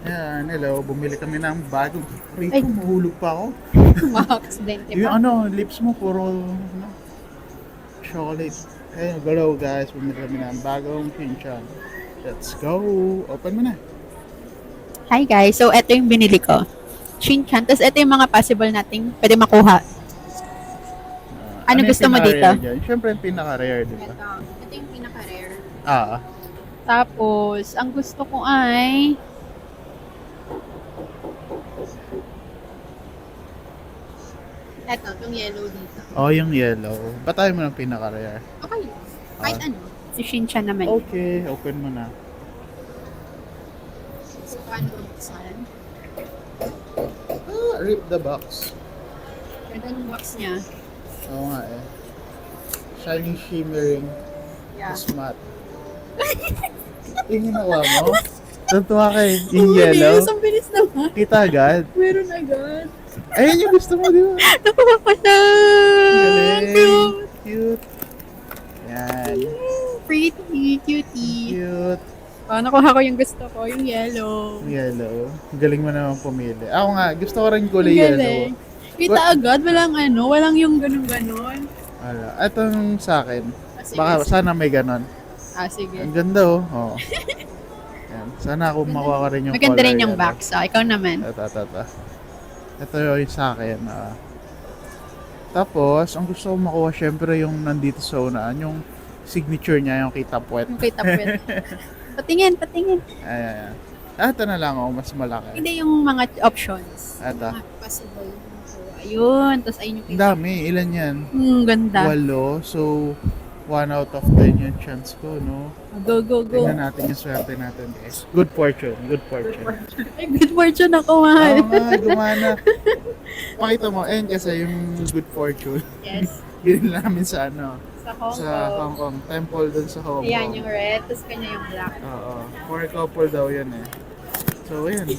Ayan, hello. Bumili kami ng bagong Ay, rito. Mahulog pa ako. maka-aksidente Yung pa. lips mo puro chocolate. Ayun, hello guys. Bumili kami ng bagong Shinchan. Let's go. Open mo na. Hi guys, so ito yung binili ko. Shinchan, tapos ito yung mga possible nating pwede makuha. Ano Ano yung gusto mo dito? pinaka-rare dyan? Siyempre yung pinaka-rare, di ba? Ito yung pinaka-rare. Ah, Tapos, ang gusto ko ay ito, yung yellow dito. oh, yung yellow. Ba't tayo mo ng pinaka-rare? Okay. Kahit Ah. ano. Si Shinchan naman. Okay, open mo na. So, paano buksan? Rip the box. Ganda ng box niya. Oo nga eh. Shining, shimmering, Yeah. matte. Yung ginawa mo? Tuntua ka eh. Yung yellow. Ang bilis naman. Kita agad. Meron agad. Ayun yung gusto mo, di ba? Nakuha ko na. Galing. Cute. Cute. Yan. Pretty. Cutie. Cute. Oh, nakuha ko yung gusto ko. Yung yellow. Yellow. Galing mo naman pumili. Ako nga, gusto ko rin kulay Ang yellow. galing. Kita agad. Walang ano. Walang yung ganun-ganon. Wala. Itong sa akin. Sige, Baka sige. sana may ganon. Sige. Ang ganda oh. Oo. Yan. Sana ako makuha ka rin yung Maganda color rin yung yellow. box. Ikaw naman. Ito yung sa akin. Tapos, ang gusto ko makuha syempre yung nandito sa unaan, yung signature niya, yung kita puwet. Yung kita puwet. Patingin, patingin. Ayan. Ito na lang oh, mas malaki. Hindi yung mga options. Ito. Mga possible. So, ayun. Tapos ayun yung Ang kita. dami. Ilan yan? Ganda. 8. So, 1 out of 10 yung chance ko, no? Go, go, go. Tingnan natin yung swerte natin, guys. Good fortune. Good fortune. Ay, good fortune ako, mahal. Oo nga, gumana. Pakita mo, ayun kasi yung good fortune. Yes. Yun namin sa ano, Sa Hong sa Kong. Hong Kong. Temple dun sa Hong Kong. Ayan, yung red. Tapos kanya yung black. Oo. For couple daw yan eh. So, ayan.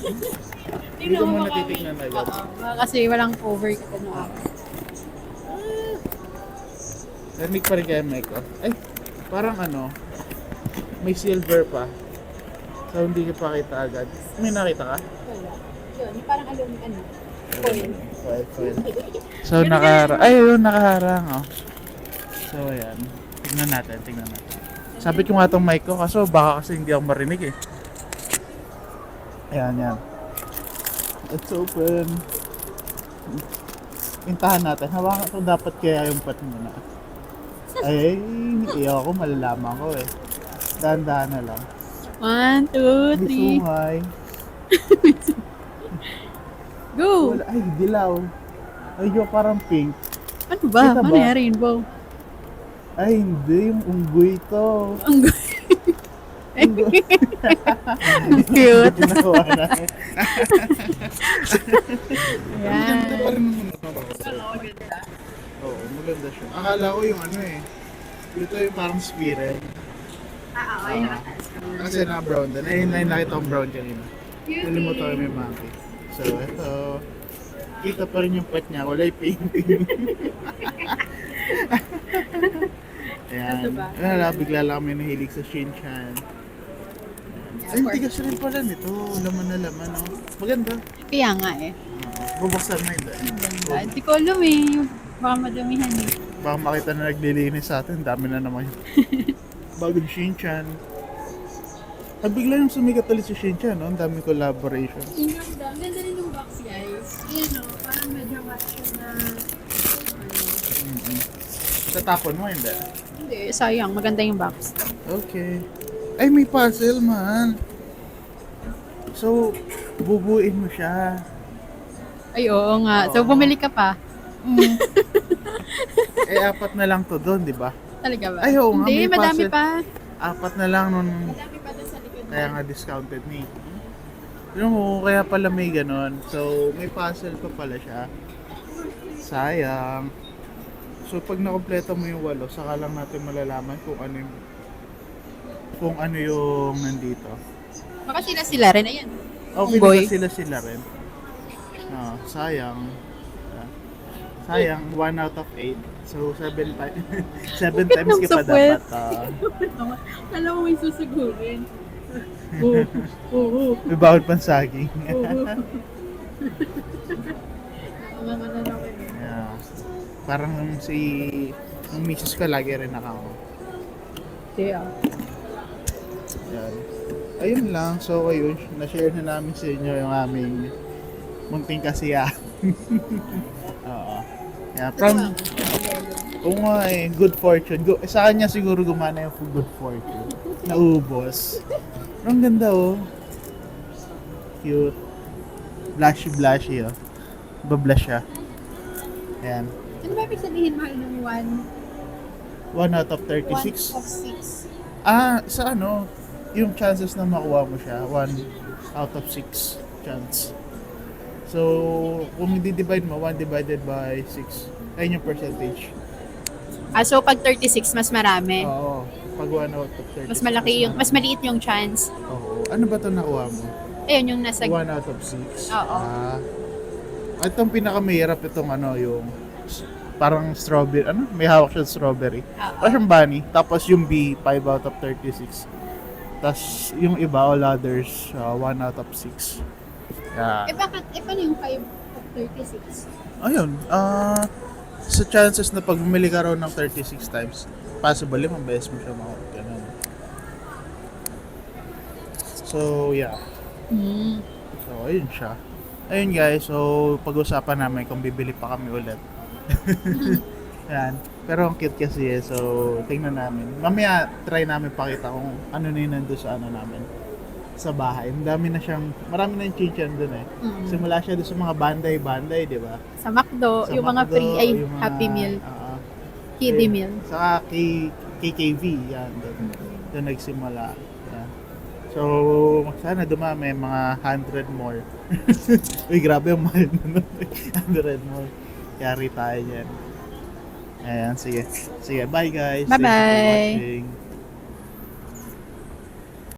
Hindi ko muna titignan agad. Kasi walang cover ka ano ako. Narinig pa rin kaya mic ko. Ay, parang ano, may silver pa. So, hindi ko pa kita agad. May nakita ka? Wala. Yun, yung parang ano, foil. Foil. So, nakaharang. Ay, yun, nakaharang. Oh. So, ayan. Tingnan natin. Sabi ko nga itong mic ko, kaso baka kasi hindi ako marinig eh. Ayan, yan. Let's open. Pintahan natin. Hawakan ko dapat kaya yung pat muna. Ay, iyo ako, malalaman ko eh. Dahan-dahan na lang. 1, 2, 3. Bisungay. Go! Wala, ay, dilaw. Ay, yung parang pink. Ano ba? Kita Ano ba? yung rainbow? Ay, hindi. Yung unggoy to. Ang Unggoy. cute. Ginawa na. Ayan. Maganda pa rin naman ito. Maganda. Oo, maganda siya. Akala ko yung ano eh. Ito yung parang spirit. Okay. Kasi na brown din. Ayun na yung nakita kong brown kanina. Tuloy mo tayo may monkey. So, ito. Kita pa rin yung pet niya. Wala yung painting. Ayan. Ito ba? Wala, bigla lang kami nahilig sa Shinchan. Ay, tigas rin pala nito. Laman na laman. Oh. Maganda. Kaya nga eh. Bubuksan mo hindi. Ganda. Hindi ko alam eh. Baka madamihan eh. Baka makita na naglilinis sa atin. Dami na naman. Bagong Shinchan. At bigla yung sumikat ulit si Shinchan. No? Ang daming collaborations. Ang ganda. Ang ganda rin yung box guys. Ayan o. Parang medyo match na. Tatapon mo, hindi? Hindi. Sayang. Maganda yung box. Okay. Ay, may puzzle man. So, bubuin mo siya. Ay oo nga. So bumili ka pa. Eh, 4 na lang to doon, di ba? Talaga ba? Ay, oo nga, Hindi. may Madami puzzle. pa. 4 na lang nun. Madami pa doon sa likod. Kaya nga discounted ni. Yun mo, kaya pala may ganon. So, may puzzle pa pala siya. Sayang. So, pag nakompleto mo yung 8, saka lang natin malalaman kung ano yung nandito. Baka sila rin. Ayan. Okay, Unggoy. diba sila rin? Sayang. Sayang, 1 out of 8. So, 7 times. 7 times ng kita sapwet. dapat. Alam mo may susugurin. May bawal pang saging. Yeah. Parang si yung misis ko lagi rin nakako. Yeah. Yan. Ayun lang. So, ayun. Na-share na namin sa inyo yung aming munting kasiyahan. Oo. Yeah, from... Oo nga eh, good fortune. Sa kanya siguro gumana yung good fortune. Naubos. Pero ang ganda oh. Cute. Blushy oh. Bablush siya. Ayan. Ano ba ibig sabihin mahal ng 1 out of 1 36. of 6? Sa ano, yung chances na makuha mo siya, 1 out of 6 chance. So, kung i-divide mo, 1 divided by 6, ayun yung percentage. So pag 36, mas marami. Oo, pag 1 out of 36. Mas malaki yung, mas maliit yung chance. Oo. Ano ba ito nakuha mo? Ayun yung nasa... 1 out of 6? Oo. Itong pinakamahirap itong ano, yung parang strawberry, ano? May hawak siya strawberry. Oo. Parang siyang bunny. Tapos yung B, 5 out of 36. Tapos yung iba, all others, 1 out of 6. Yeah. bakit? Paano yung 5 of 36? Ayun, sa chances na pag bumili ka raw ng 36 times, possible 5 beses mo siya makuha. Ganun. So, yeah. So, ayun siya. Ayun guys, so pag-usapan namin kung bibili pa kami ulit. Yan. Pero ang cute kasi eh, so tingnan namin. Mamaya try namin pakita kung ano na yun nandun sa ano namin. Sa bahay. Ang dami na siyang, marami na yung chinchan dun eh. Simula siya doon sa mga banday-banday, di ba? Sa McDo, Sa yung mga McDo, free ay yung mga, Happy Meal, ayun. Kiddie Meal. Saka KKV, yan. Doon nagsimula. Yan. So, sana dumami mga 100 more. Uy, grabe yung mahal na 100 more. Yari tayo dyan. Ayan, sige. Sige, bye guys. Thank you for Bye-bye. watching.